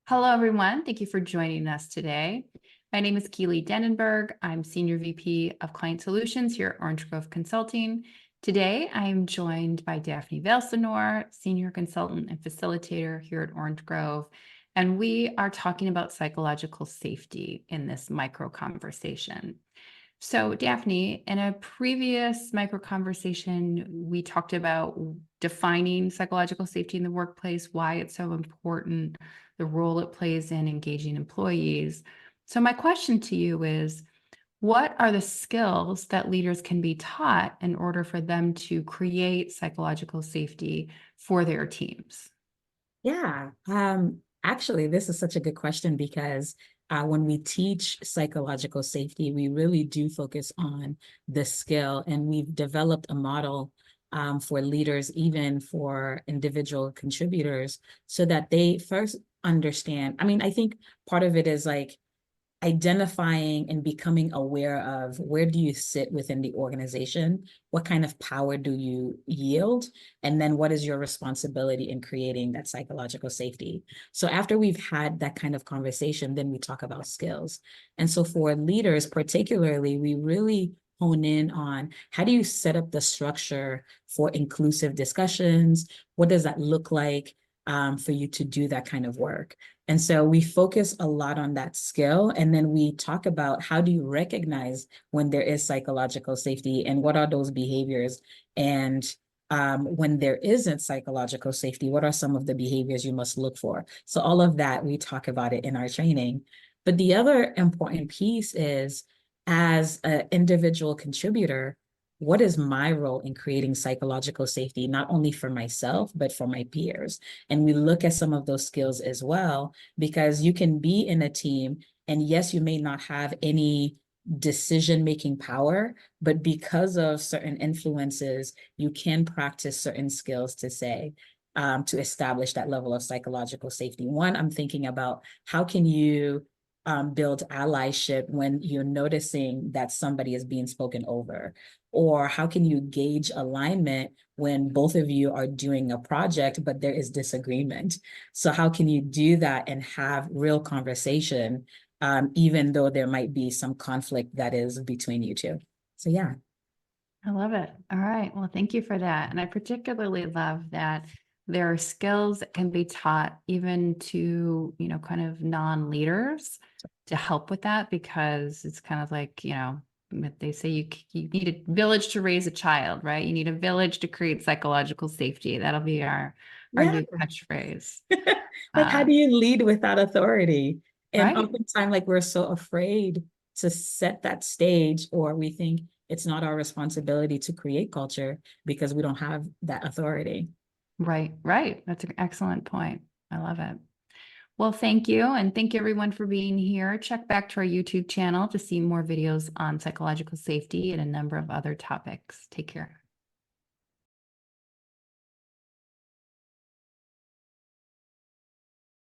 Hello, everyone. Thank you for joining us today. My name is Keely Denenberg. I'm Senior VP of Client Solutions here at Orange Grove Consulting. Today, I am joined by Daphney Valcinor, Senior Consultant and Facilitator here at Orange Grove, and we are talking about psychological safety in this micro conversation. So, Daphney, in a previous micro conversation, we talked about defining psychological safety in the workplace, why it's so important, the role it plays in engaging employees. So, my question to you is, what are the skills that leaders can be taught in order for them to create psychological safety for their teams? Yeah, actually, this is such a good question because when we teach psychological safety, we really do focus on the skill, and we've developed a model for leaders, even for individual contributors, so that they first understand. I mean, I think part of it is like identifying and becoming aware of where do you sit within the organization, what kind of power do you yield, and then what is your responsibility in creating that psychological safety. So after we've had that kind of conversation, then we talk about skills. And so for leaders particularly, we really hone in on how do you set up the structure for inclusive discussions? What does that look like for you to do that kind of work? And so we focus a lot on that skill. And then we talk about how do you recognize when there is psychological safety and what are those behaviors? And when there isn't psychological safety, what are some of the behaviors you must look for? So all of that, we talk about it in our training. But the other important piece is, as an individual contributor, what is my role in creating psychological safety, not only for myself, but for my peers? And we look at some of those skills as well, because you can be in a team and yes, you may not have any decision-making power, but because of certain influences, you can practice certain skills to say, to establish that level of psychological safety. One, I'm thinking about how can you build allyship when you're noticing that somebody is being spoken over? Or how can you gauge alignment when both of you are doing a project, but there is disagreement? So how can you do that and have real conversation, even though there might be some conflict that is between you two? So yeah. I love it. All right. Well, thank you for that. And I particularly love that there are skills that can be taught even to, kind of non-leaders to help with that, because it's kind of like, they say you need a village to raise a child, right? You need a village to create psychological safety. That'll be our Yeah. new catchphrase. Like, how Uh, do you lead without authority? And right. oftentimes, like, we're so afraid to set that stage, or we think it's not our responsibility to create culture because we don't have that authority. Right. Right. That's an excellent point. I love it. Well, thank you. And thank you everyone for being here. Check back to our YouTube channel to see more videos on psychological safety and a number of other topics. Take care.